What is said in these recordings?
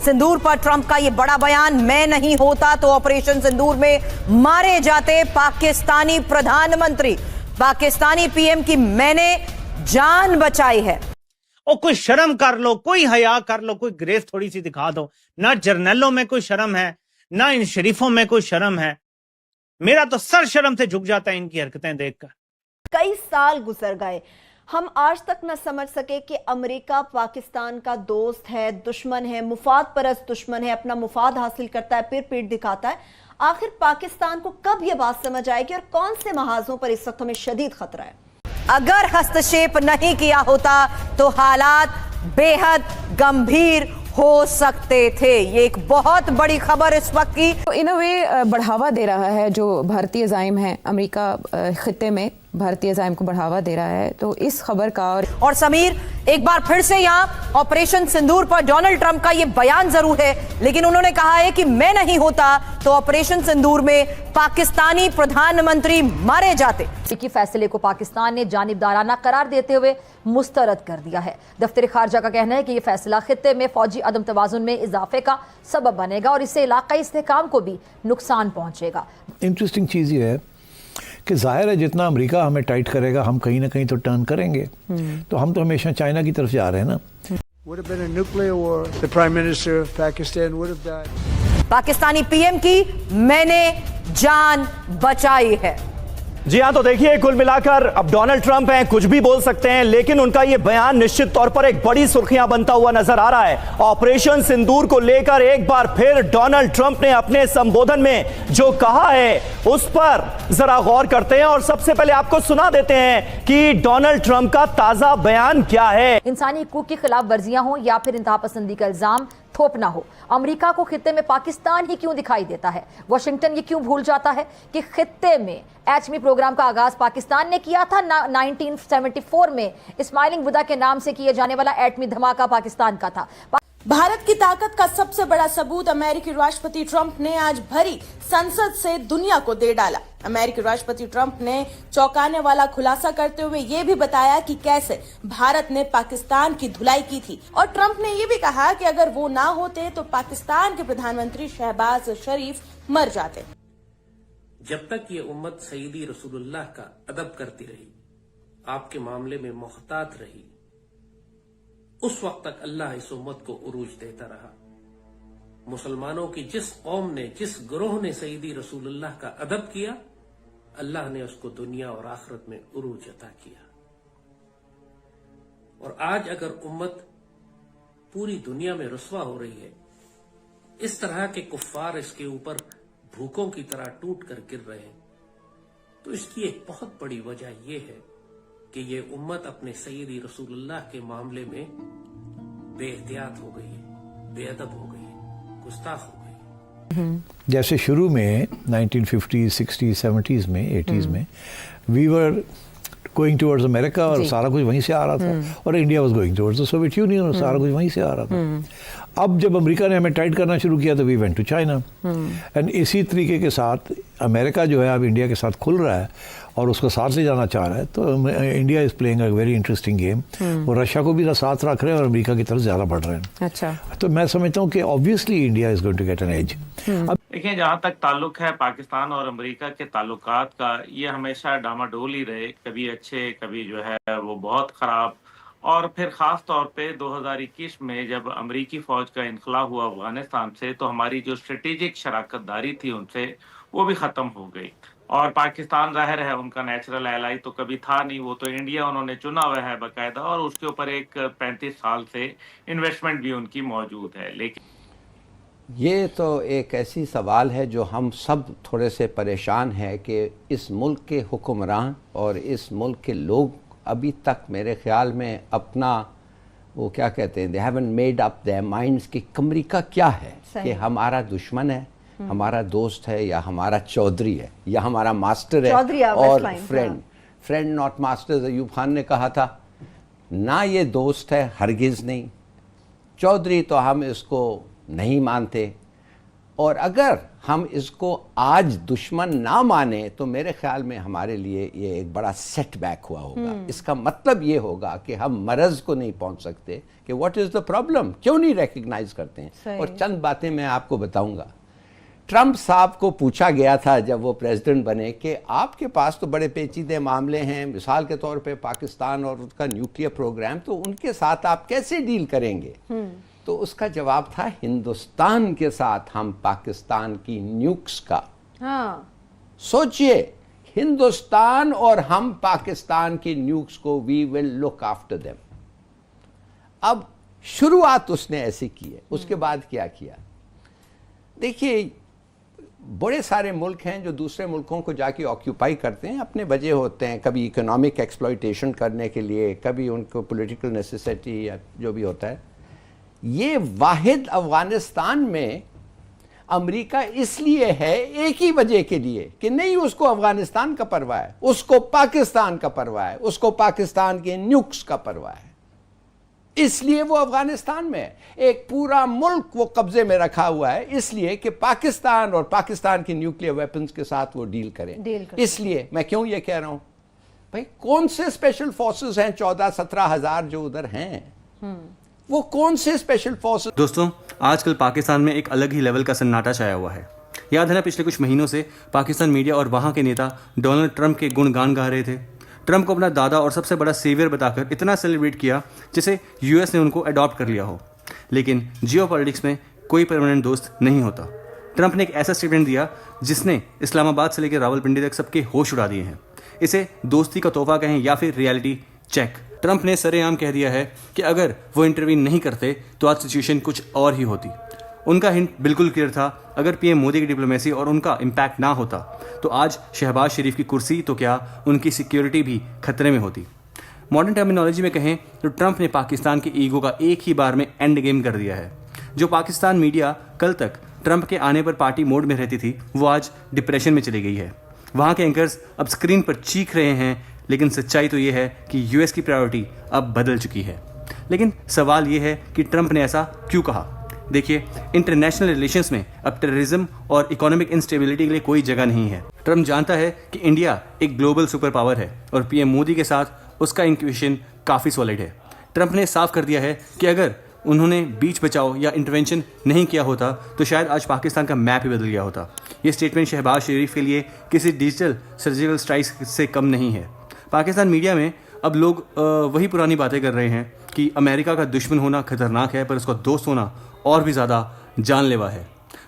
सिंदूर पर ट्रंप का ये बड़ा बयान, मैं नहीं होता तो ऑपरेशन सिंदूर में मारे जाते पाकिस्तानी प्रधानमंत्री। पाकिस्तानी पीएम की मैंने जान बचाई है। और कोई शर्म कर लो, कोई हया कर लो, कोई ग्रेस थोड़ी सी दिखा दो। ना जर्नलों में कोई शर्म है, ना इन शरीफों में कोई शर्म है। मेरा तो सर शर्म से झुक जाता है इनकी हरकतें देखकर। कई साल गुजर गए, हम आज तक न समझ सके कि अमेरिका पाकिस्तान का दोस्त है, दुश्मन है, मुफाद परस्त दुश्मन है, अपना मुफाद हासिल करता है, फिर पीठ दिखाता है। आखिर पाकिस्तान को कब यह बात समझ आएगी और कौन से महाजों पर इस वक्त हमें शदीद खतरा है? अगर हस्तक्षेप नहीं किया होता तो हालात बेहद गंभीर हो सकते थे। ये एक बहुत बड़ी खबर इस वक्त की। तो इन अ वे बढ़ावा दे रहा है जो भारतीय ज़ाइम है, अमेरिका खित्ते में भारतीय ज़ाइम को बढ़ावा दे रहा है। तो इस खबर का और समीर, एक बार फिर से यहाँ ऑपरेशन सिंदूर पर डोनाल्ड ट्रंप का ये बयान जरूर है, लेकिन उन्होंने कहा है कि मैं नहीं होता तो ऑपरेशन सिंदूर में पाकिस्तानी प्रधानमंत्री मारे जाते। की फैसले को पाकिस्तान ने जानिबदाराना करार देते हुए मुस्तरद कर दिया है। दफ्तर खारजा का कहना है कि यह फैसला खित्ते में फौजी अदम तवाजुन में इजाफे का सबब बनेगा और इससे इलाकाई इस्तेहकाम को भी नुकसान पहुंचेगा। इंटरेस्टिंग चीज़ ये है कि जाहिर है जितना अमेरिका हमें टाइट करेगा हम कहीं ना कहीं तो टर्न करेंगे। तो हम तो हमेशा चाइना की तरफ जा रहे हैं ना। पाकिस्तानी पीएम की मैंने जान बचाई है। जी हाँ, तो देखिए कुल मिलाकर अब डोनाल्ड ट्रंप हैं, कुछ भी बोल सकते हैं, लेकिन उनका ये बयान निश्चित तौर पर एक बड़ी सुर्खियां बनता हुआ नजर आ रहा है। ऑपरेशन सिंदूर को लेकर एक बार फिर डोनाल्ड ट्रंप ने अपने संबोधन में जो कहा है उस पर जरा गौर करते हैं और सबसे पहले आपको सुना देते हैं कि डोनाल्ड ट्रंप का ताजा बयान क्या है। इंसानी हकूक की खिलाफ वर्जियां हो या फिर इंतहा पसंदी का इल्जाम थोपना हो, अमेरिका को खित्ते में पाकिस्तान ही क्यों दिखाई देता है? वाशिंगटन ये क्यों भूल जाता है कि खित्ते में एटमी प्रोग्राम का आगाज पाकिस्तान ने किया था? 1974 में स्माइलिंग बुद्धा के नाम से किए जाने वाला एटमी धमाका पाकिस्तान का था। भारत की ताकत का सबसे बड़ा सबूत अमेरिकी राष्ट्रपति ट्रंप ने आज भरी संसद से दुनिया को दे डाला। अमेरिकी राष्ट्रपति ट्रंप ने चौंकाने वाला खुलासा करते हुए ये भी बताया कि कैसे भारत ने पाकिस्तान की धुलाई की थी और ट्रंप ने ये भी कहा कि अगर वो ना होते तो पाकिस्तान के प्रधानमंत्री शहबाज शरीफ मर जाते। जब तक ये उम्मत सईदी रसूलुल्लाह का अदब करती रही, आपके मामले में मोहतात रही, उस वक्त तक अल्लाह इस उम्मत को उरूज देता रहा। मुसलमानों की जिस कौम ने, जिस ग्रोह ने सईदी रसूलुल्लाह का अदब किया, अल्लाह ने उसको दुनिया और आखिरत में उरूज अता किया। और आज अगर उम्मत पूरी दुनिया में रुस्वा हो रही है, इस तरह के कुफ्फार इसके ऊपर भूखों की तरह टूट कर गिर रहे हैं, तो इसकी एक बहुत बड़ी वजह यह है कि ये उम्मत अपने सईदी रसूलुल्लाह के मामले में बेएहतियात हो गई है, बेअदब हो गई है, गुस्ताख हो गई है। जैसे शुरू में 1950s, 60s, 70s में, 80s में we were going towards America और सारा कुछ वहीं से आ रहा था, और India was going towards the Soviet Union और सारा कुछ वहीं से आ रहा था। अब जब अमेरिका ने हमें टाइट करना शुरू किया तो we went to China, and इसी तरीके के साथ अमेरिका जो है अब इंडिया के साथ खुल रहा है और उसको साथ ले जाना चाह रहा है। तो India is playing a very interesting game. वो रशिया को भी साथ रख रहे हैं और अमेरिका की तरफ ज़्यादा बढ़ रहे हैं। अच्छा, तो मैं समझता हूँ कि obviously India is going to get an edge. देखिए, जहाँ तक ताल्लुक है पाकिस्तान और अमेरिका के ताल्लुकात का, ये हमेशा डामाडोल ही रहे, कभी अच्छे कभी जो है वो बहुत ख़राब। और फिर ख़ास तौर पे 2021 में जब अमेरिकी फ़ौज का इनखला हुआ अफगानिस्तान से, तो हमारी जो स्ट्रेटेजिक शराकतदारी थी उनसे, वो भी ख़त्म हो गई। और पाकिस्तान जाहिर है उनका नेचुरल एलाई तो कभी था नहीं, वो तो इंडिया उन्होंने चुना हुआ है बाकायदा, और उसके ऊपर एक 35 साल से इन्वेस्टमेंट भी उनकी मौजूद है। लेकिन ये तो एक ऐसी सवाल है जो हम सब थोड़े से परेशान हैं कि इस मुल्क के हुक्मरान और इस मुल्क के लोग अभी तक मेरे ख्याल में अपना वो क्या कहते हैं, they haven't made up their minds कि अमेरिका क्या है, कि हमारा दुश्मन है, हमारा दोस्त है, या हमारा चौधरी है, या हमारा मास्टर है और friend not master. Ayub Khan ने कहा था ना, ये दोस्त है हरगिज़ नहीं, चौधरी तो हम इसको नहीं मानते, और अगर हम इसको आज दुश्मन ना माने तो मेरे ख्याल में हमारे लिए ये एक बड़ा सेटबैक हुआ होगा। इसका मतलब ये होगा कि हम मरज को नहीं पहुंच सकते कि व्हाट इज द प्रॉब्लम, क्यों नहीं रिकग्नाइज करते हैं। और चंद बातें मैं आपको बताऊंगा। ट्रंप साहब को पूछा गया था जब वो प्रेसिडेंट बने कि आपके पास तो बड़े पेचीदे मामले हैं, मिसाल के तौर पे पाकिस्तान और उसका न्यूक्लियर प्रोग्राम, तो उनके साथ आप कैसे डील करेंगे? तो उसका जवाब था हिंदुस्तान के साथ हम पाकिस्तान की न्यूक्स का। सोचिए, हिंदुस्तान और हम पाकिस्तान की न्यूक्स को we will look after them. अब शुरुआत उसने ऐसी की है, उसके बाद क्या किया? देखिए, बड़े सारे मुल्क हैं जो दूसरे मुल्कों को जाके ऑक्यूपाई करते हैं, अपने वजह होते हैं, कभी इकोनॉमिक एक्सप्लॉयटेशन करने के लिए, कभी उनको पॉलिटिकल नेसेसिटी या जो भी होता है। ये वाहिद अफगानिस्तान में अमेरिका इसलिए है, एक ही वजह के लिए कि नहीं उसको अफगानिस्तान का परवाह है, उसको पाकिस्तान का परवाह है, उसको पाकिस्तान के न्यूक्स का परवाह है, इसलिए वो अफगानिस्तान में है। एक पूरा मुल्क वो कब्जे में रखा हुआ है इसलिए कि पाकिस्तान और पाकिस्तान के न्यूक्लियर वेपन्स के साथ वो डील करें। इसलिए मैं क्यों ये कह रहा हूं भाई, कौन से स्पेशल फोर्सेस हैं 14-17 हजार जो उधर हैं, वो कौन से स्पेशल फोर्सेस? दोस्तों, आजकल पाकिस्तान में एक अलग ही लेवल का सन्नाटा छाया हुआ है। याद है ना, पिछले कुछ महीनों से पाकिस्तान मीडिया और वहां के नेता डोनाल्ड ट्रंप के गुणगान गा रहे थे। ट्रंप को अपना दादा और सबसे बड़ा सेवियर बताकर इतना सेलिब्रेट किया जैसे यूएस ने उनको अडॉप्ट कर लिया हो। लेकिन जियोपॉलिटिक्स में कोई परमानेंट दोस्त नहीं होता। ट्रंप ने एक ऐसा स्टेटमेंट दिया जिसने इस्लामाबाद से लेकर रावलपिंडी तक सबके होश उड़ा दिए हैं। इसे दोस्ती का तोहफा कहें या फिर रियलिटी चेक। ट्रंप ने सरेआम कह दिया है कि अगर वो इंटरवीन नहीं करते तो आज सिचुएशन कुछ और ही होती। उनका हिंट बिल्कुल क्लियर था, अगर पीएम मोदी की डिप्लोमेसी और उनका इम्पैक्ट ना होता तो आज शहबाज शरीफ की कुर्सी तो क्या, उनकी सिक्योरिटी भी खतरे में होती। मॉडर्न टर्मिनोलॉजी में कहें तो ट्रंप ने पाकिस्तान के ईगो का एक ही बार में एंड गेम कर दिया है। जो पाकिस्तान मीडिया कल तक ट्रंप के आने पर पार्टी मोड में रहती थी, वो आज डिप्रेशन में चली गई है। वहाँ के एंकर्स अब स्क्रीन पर चीख रहे हैं, लेकिन सच्चाई तो ये है कि यूएस की प्रायोरिटी अब बदल चुकी है। लेकिन सवाल ये है कि ट्रंप ने ऐसा क्यों कहा? देखिए, इंटरनेशनल रिलेशंस में अब टेररिज्म और इकोनॉमिक इंस्टेबिलिटी के लिए कोई जगह नहीं है। ट्रंप जानता है कि इंडिया एक ग्लोबल सुपर पावर है और पीएम मोदी के साथ उसका इंक्यूशन काफ़ी सॉलिड है। ट्रंप ने साफ कर दिया है कि अगर उन्होंने बीच बचाओ या इंटरवेंशन नहीं किया होता तो शायद आज पाकिस्तान का मैप ही बदल गया होता। ये स्टेटमेंट शहबाज शरीफ के लिए किसी डिजिटल सर्जिकल स्ट्राइक से कम नहीं है। पाकिस्तान मीडिया में अब लोग वही पुरानी बातें कर रहे हैं कि अमेरिका का दुश्मन होना खतरनाक है पर उसका दोस्त होना और भी ज़्यादा जानलेवा है।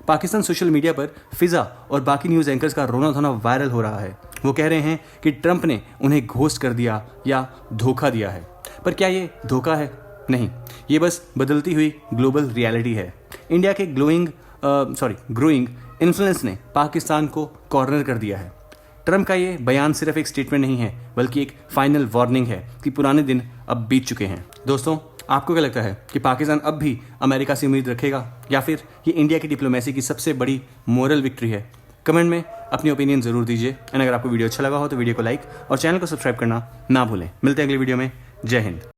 पाकिस्तान सोशल मीडिया पर फिज़ा और बाकी न्यूज़ एंकर्स का रोना धोना वायरल हो रहा है। वो कह रहे हैं कि ट्रंप ने उन्हें घोस्ट कर दिया या धोखा दिया है। पर क्या ये धोखा है? नहीं, ये बस बदलती हुई ग्लोबल रियलिटी है। इंडिया के ग्रोइंग इन्फ्लुएंस ने पाकिस्तान को कॉर्नर कर दिया है। ट्रंप का ये बयान सिर्फ एक स्टेटमेंट नहीं है बल्कि एक फाइनल वार्निंग है कि पुराने दिन अब बीत चुके हैं। दोस्तों, आपको क्या लगता है कि पाकिस्तान अब भी अमेरिका से उम्मीद रखेगा या फिर ये इंडिया की डिप्लोमेसी की सबसे बड़ी मोरल विक्ट्री है? कमेंट में अपनी ओपिनियन जरूर दीजिए। एंड अगर आपको वीडियो अच्छा लगा हो तो वीडियो को लाइक और चैनल को सब्सक्राइब करना ना भूलें। मिलते हैं अगली वीडियो में। जय हिंद।